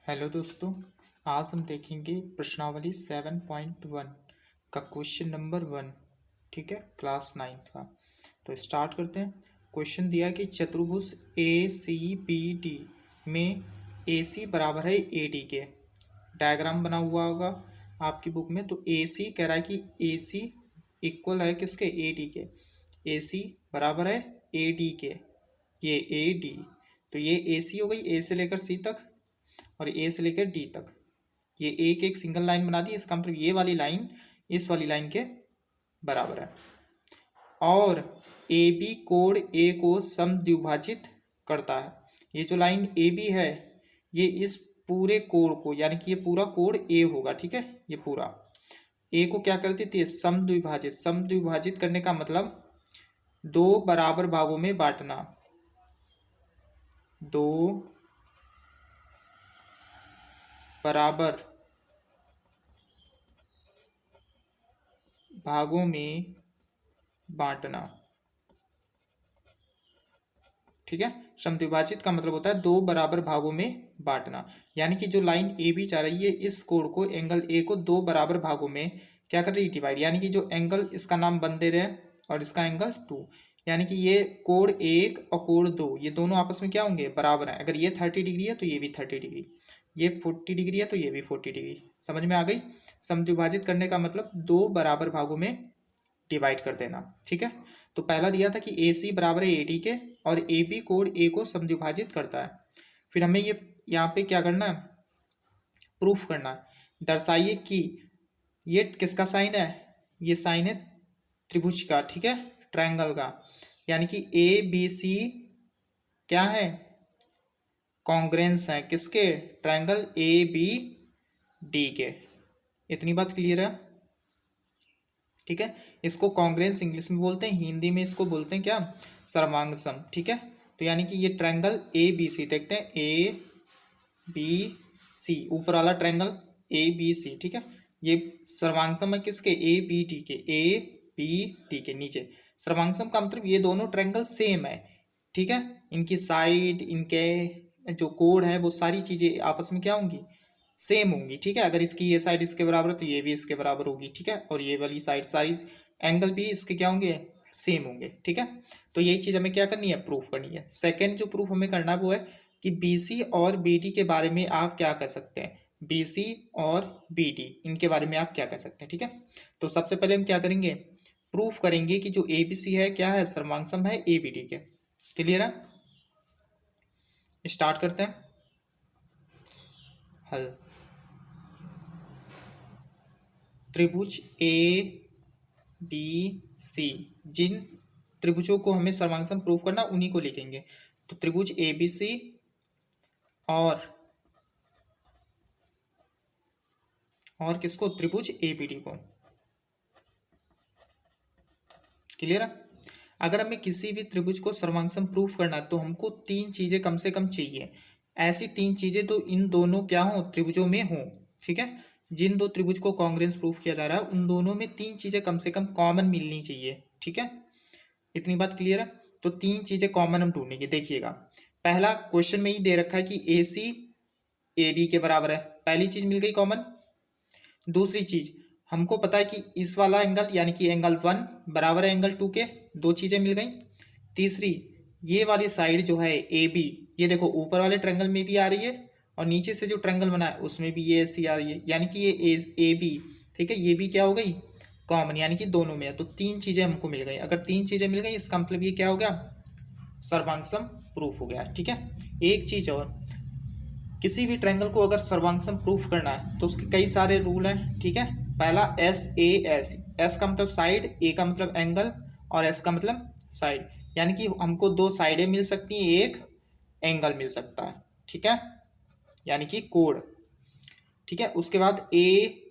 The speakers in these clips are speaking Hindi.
हेलो दोस्तों, आज हम देखेंगे प्रश्नावली 7.1 का क्वेश्चन नंबर 1। ठीक है, क्लास 9 का। तो स्टार्ट करते हैं। क्वेश्चन दिया कि चतुर्भुज ए सी बी डी में ए सी बराबर है ए डी के। डायग्राम बना हुआ होगा आपकी बुक में। तो ए सी कह रहा है कि ए सी इक्वल है किसके, ए डी के। ए सी बराबर है ए डी के, ये ए डी। तो ये ए सी हो गई, ए से लेकर सी तक और ए से लेकर डी तक। ये एक एक सिंगल लाइन बना दी। इसका मतलब ये वाली लाइन इस वाली लाइन के बराबर है। और ए बी कोण ए को समद्विभाजित करता है। ये जो लाइन ए बी है ये इस पूरे कोण को, यानी कि ये पूरा कोण ए होगा। ठीक है, ये पूरा ए को क्या कर देती है, समद्विभाजित। समद्विभाजित करने का मतलब दो बराबर भागों में बांटना। दो बराबर भागों में बांटना। ठीक है, समद्विभाजित का मतलब होता है दो बराबर भागों में बांटना। यानी कि जो लाइन ए बी जा रही है इस कोण को, एंगल ए को दो बराबर भागों में क्या कर रही है, डिवाइड। यानी कि जो एंगल इसका नाम बन दे रहे हैं और इसका एंगल 2, यानी कि ये कोण 1 और कोण 2 ये दोनों आपस में क्या होंगे, बराबर हैं। अगर ये 30 डिग्री है तो ये भी 30 डिग्री, ये 40 डिग्री है तो ये भी 40 डिग्री। समझ में आ गई। समद्विभाजित करने का मतलब दो बराबर भागों में डिवाइड कर देना। ठीक है, तो पहला दिया था कि ए सी बराबर है ए डी के और ए बी कोण ए को समद्विभाजित करता है। फिर हमें ये यहाँ पे क्या करना है, प्रूफ करना है। दर्शाइए कि ये किसका साइन है, ये साइन है त्रिभुज का। ठीक है, ट्रायंगल का। यानी कि ए बी सी क्या है, कॉन्ग्रेंस है किसके, ट्रायंगल ए बी डी के। इतनी बात क्लियर है। ठीक है, इसको कॉन्ग्रेंस इंग्लिश में बोलते हैं, हिंदी में इसको बोलते हैं क्या, सर्वांग सम। ठीक है, तो यानी कि ये ट्रायंगल ए बी सी, देखते हैं ए बी सी, ऊपर वाला ट्रायंगल ए बी सी। ठीक है, ये सर्वांग सम है किसके, ए बी डी के। ए बी डी के नीचे सर्वांग सम का मतलब ये दोनों ट्रायंगल सेम है। ठीक है, इनकी साइड, इनके जो कोण है वो सारी चीजें आपस में क्या होंगी, सेम होंगी। ठीक है, अगर इसकी ये साइड इसके बराबर है तो ये भी इसके बराबर होगी। ठीक है, और ये वाली साइड सारी एंगल भी इसके क्या होंगे, सेम होंगे। ठीक है, तो यही चीज हमें क्या करनी है, प्रूफ करनी है। सेकंड जो प्रूफ हमें करना वो है कि BC और BD के बारे में आप क्या कर सकते हैं, BC और BD इनके बारे में आप क्या कर सकते हैं। ठीक है, तो सबसे पहले हम क्या करेंगे, प्रूफ करेंगे कि जो ABC है क्या है, सर्वांग सम है ABD के। क्लियर है, स्टार्ट करते हैं हल। त्रिभुज ए बी सी, जिन त्रिभुजों को हमें सर्वांग सम प्रूफ करना उन्हीं को लिखेंगे। तो त्रिभुज ए बी सी और किसको, त्रिभुज ए बी डी को। क्लियर है। अगर हमें किसी भी त्रिभुज को सर्वांग सम प्रूफ करना है तो हमको तीन चीजें कम से कम चाहिए। ऐसी तीन चीजें तो इन दोनों क्या हो, त्रिभुजों में हो। ठीक है, जिन दो त्रिभुज को कॉन्ग्रेंस प्रूफ किया जा रहा है उन दोनों में तीन चीजें कम से कम कॉमन मिलनी चाहिए। ठीक है, इतनी बात क्लियर है। तो तीन चीजें कॉमन हम ढूंढेंगे। देखिएगा, पहला क्वेश्चन में ही दे रखा है कि ए सी ए डी के बराबर है, पहली चीज मिल गई कॉमन। दूसरी चीज हमको पता है कि इस वाला एंगल यानी कि एंगल 1 बराबर है एंगल 2 के, दो चीजें मिल गई। तीसरी, ये वाली साइड जो है ए बी, ये देखो ऊपर वाले ट्रायंगल में भी आ रही है और नीचे से जो ट्रायंगल बना है उसमें भी ये ऐसी आ रही है, यानी कि ये ए बी। ठीक है, ये भी क्या हो गई, कॉमन, यानी कि दोनों में है। तो तीन चीजें हमको मिल गई। अगर तीन चीजें मिल गई इसका मतलब ये क्या हो गया, सर्वांग सम प्रूफ हो गया। ठीक है, एक चीज और, किसी भी ट्रायंगल को अगर सर्वांग सम प्रूफ करना है तो उसके कई सारे रूल हैं। ठीक है, पहला एस ए एस, एस का मतलब साइड, ए का मतलब एंगल और एस का मतलब साइड। यानी कि हमको दो साइडें मिल सकती हैं, एक एंगल मिल सकता है। ठीक है, यानी कि कोण। ठीक है, उसके बाद ए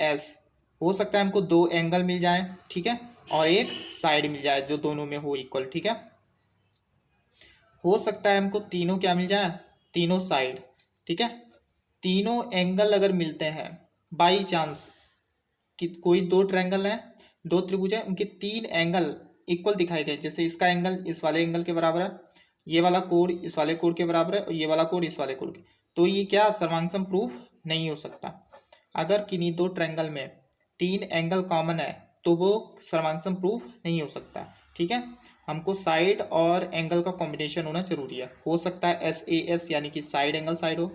एस, हो सकता है हमको दो एंगल मिल जाए। ठीक है, और एक साइड मिल जाए जो दोनों में हो इक्वल। ठीक है, हो सकता है हमको तीनों क्या मिल जाए, तीनों साइड। ठीक है, तीनों एंगल अगर मिलते हैं बाई चांस कि कोई दो ट्रायंगल है, दो त्रिभुज है, उनके तीन एंगल इक्वल दिखाए गए, जैसे इसका एंगल इस वाले एंगल के बराबर है, ये वाला कोण इस वाले कोण के बराबर है और ये वाला कोण इस वाले कोण के, तो ये क्या सर्वांग प्रूफ नहीं हो सकता। अगर किन्हीं दो ट्रायंगल में 3 एंगल कॉमन है तो वो सर्वांग प्रूफ नहीं हो सकता। ठीक है, हमको साइड और एंगल का कॉम्बिनेशन होना जरूरी है। हो सकता है SAS यानी कि साइड एंगल साइड हो,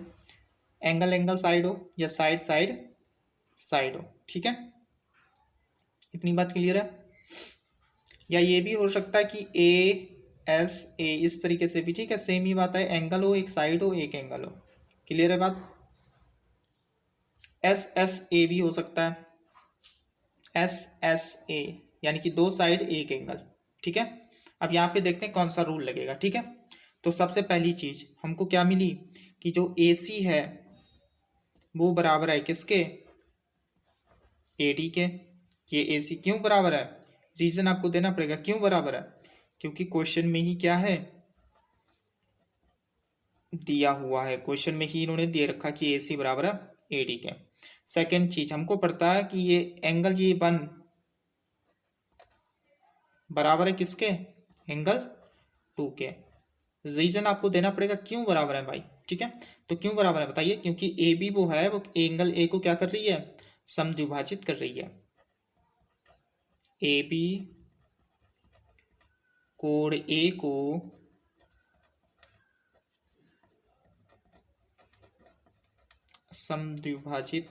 एंगल एंगल साइड हो, या साइड साइड साइड हो। ठीक है, इतनी बात क्लियर है। या ये भी हो सकता है कि ASA इस तरीके से भी, ठीक है, सेम ही बात है, एंगल हो, एक साइड हो, एक एंगल हो। क्लियर है बात। SSA भी हो सकता है, SSA यानी कि 2 साइड एक एंगल। ठीक है, अब यहाँ पे देखते हैं कौन सा रूल लगेगा। ठीक है, तो सबसे पहली चीज हमको क्या मिली कि जो AC है वो बराबर है किसके, AD के। ये AC क्यों बराबर है, रीजन आपको देना पड़ेगा क्यों बराबर है, क्योंकि क्वेश्चन में ही क्या है दिया हुआ है, क्वेश्चन में ही इन्होंने दे रखा कि AC बराबर है AD के। सेकेंड चीज हमको पता है कि ये एंगल ये 1 बराबर है किसके, एंगल 2 के। रीजन आपको देना पड़ेगा क्यों बराबर है भाई। ठीक है, तो क्यों बराबर है बताइए, क्योंकि AB वो है, वो एंगल A को क्या कर रही है, समद्विभाजित कर रही है। AB कोण A को समद्विभाजित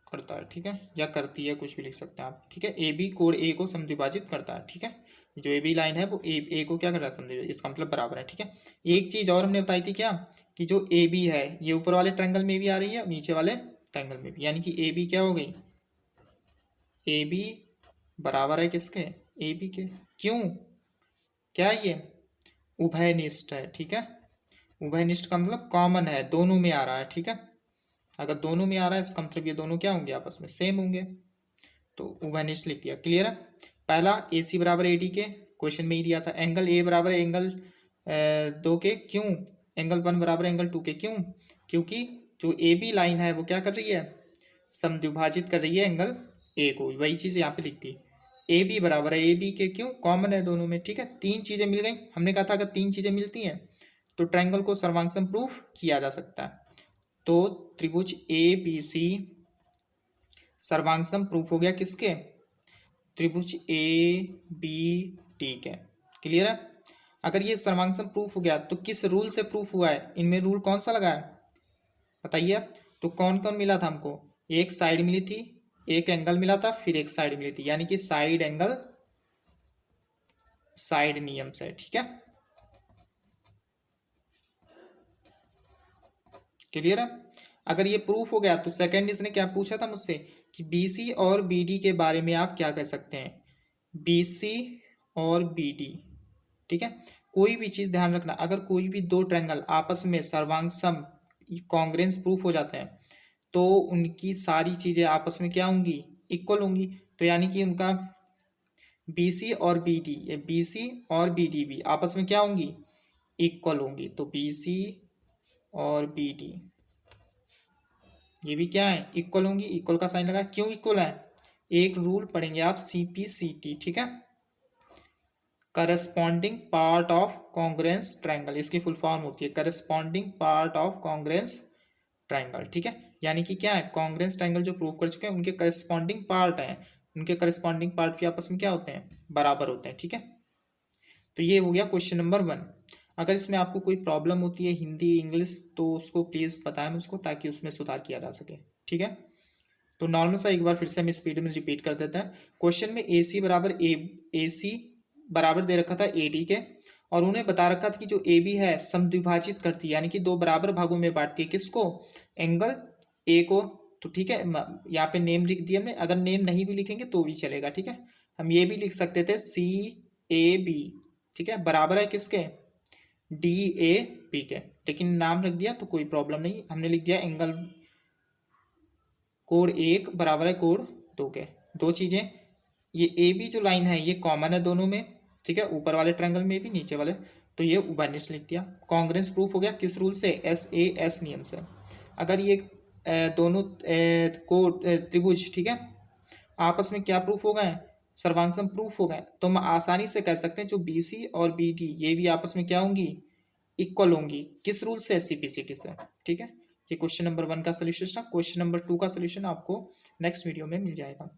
करता है। ठीक है, या करती है, कुछ भी लिख सकते हैं आप। ठीक है, AB कोण A को समद्विभाजित करता है। ठीक है, जो AB लाइन है वो A को क्या कर रहा है, समद्विभाजित, इसका मतलब बराबर है। ठीक है, एक चीज और हमने बताई थी क्या, कि जो AB है ये ऊपर वाले ट्रायंगल में भी आ रही है, नीचे वाले ट्रायंगल में भी, यानी कि AB क्या हो गई, AB बराबर है किसके, AB के। क्यों, क्या ये उभयनिष्ठ है। ठीक है, उभयनिष्ठ का मतलब कॉमन है, दोनों में आ रहा है। ठीक है, अगर दोनों में आ रहा है इसका मतलब ये दोनों क्या होंगे, आपस में सेम होंगे, तो उभयनिष्ठ लिख दिया। क्लियर है। पहला AC बराबर AD के, क्वेश्चन में ही दिया था। एंगल A बराबर एंगल 2 के, क्यों, एंगल 1 बराबर एंगल 2 के, क्यों, क्योंकि जो AB लाइन है वो क्या कर रही है, समद्विभाजित कर रही है एंगल A को। वही चीज यहाँ पे लिख दी, AB बराबर है AB के, क्यों, कॉमन है दोनों में। ठीक है, 3 चीजें मिल गई। हमने कहा था अगर 3 चीजें मिलती हैं तो ट्रायंगल को सर्वांग प्रूफ किया जा सकता है। तो त्रिभुज ABC सर्वांग प्रूफ हो गया किसके, त्रिभुज ABD के। क्लियर है। अगर ये सर्वांग प्रूफ हो गया तो किस रूल से प्रूफ हुआ है, इनमें रूल कौन सा लगा है बताइए। तो कौन कौन मिला था हमको, एक साइड मिली थी, एक एंगल मिला था, फिर एक साइड मिली थी, यानी कि साइड एंगल साइड नियम से। ठीक है, क्लियर है। अगर ये प्रूफ हो गया तो सेकंड इसने क्या पूछा था मुझसे कि BC और BD के बारे में आप क्या कह सकते हैं, BC और BD। ठीक है, कोई भी चीज ध्यान रखना, अगर कोई भी दो ट्रायंगल आपस में सर्वांग सम कॉन्ग्रेंस प्रूफ हो जाते हैं तो उनकी सारी चीजें आपस में क्या होंगी, इक्वल होंगी। तो यानी कि उनका BC और BD, ये BC और BD भी आपस में क्या होंगी, इक्वल होंगी। तो BC और BD ये भी क्या है, इक्वल होंगी। इक्वल का साइन लगा, क्यों इक्वल है, एक रूल पढ़ेंगे आप CPCT। ठीक है, corresponding part of congruence triangle, इसकी फुल फॉर्म होती है corresponding part of congruence triangle. ठीक है, यानी कि क्या है, कॉन्ग्रेंस ट्रायंगल जो प्रूव कर चुके हैं उनके करस्पॉन्डिंग पार्ट हैं, उनके करस्पॉन्डिंग पार्ट भी आपस में क्या होते हैं, बराबर होते हैं। ठीक है, तो ये हो गया क्वेश्चन नंबर 1। अगर इसमें आपको कोई प्रॉब्लम होती है हिंदी इंग्लिश तो उसको प्लीज़ बताएं मुझको, ताकि उसमें सुधार किया जा सके। ठीक है, तो नॉर्मल सा एक बार फिर से हम स्पीड में रिपीट कर देते हैं। क्वेश्चन में AC बराबर दे रखा था AD के, और उन्हें बता रखा था कि जो AB है समद्विभाजित करती है, यानी कि 2 बराबर भागों में बांटती है किसको, एंगल A को। तो ठीक है, यहाँ पे नेम लिख दिया हमने, अगर नेम नहीं भी लिखेंगे तो भी चलेगा। ठीक है, हम ये भी लिख सकते थे CAB। ठीक है, बराबर है किसके, DAB के, लेकिन नाम रख दिया तो कोई प्रॉब्लम नहीं। हमने लिख दिया एंगल कोण 1 बराबर है कोण 2 के। दो चीजें, ये AB जो लाइन है ये कॉमन है दोनों में। ठीक है, ऊपर वाले ट्रायंगल में भी, नीचे वाले, तो ये उभयनिष्ठ लिख दिया। कॉन्ग्रेंस प्रूफ हो गया किस रूल से, SAS नियम से। अगर ये दोनों त्रिभुज, ठीक है, आपस में क्या प्रूफ हो गए, सर्वांग प्रूफ हो गए। तो हम आसानी से कह सकते हैं जो BC और BD ये भी आपस में क्या होंगी, इक्वल होंगी। किस रूल से, CP/CD से। ठीक है, ये क्वेश्चन नंबर 1 का सोल्यूशन था। क्वेश्चन नंबर 2 का सोल्यूशन आपको नेक्स्ट वीडियो में मिल जाएगा।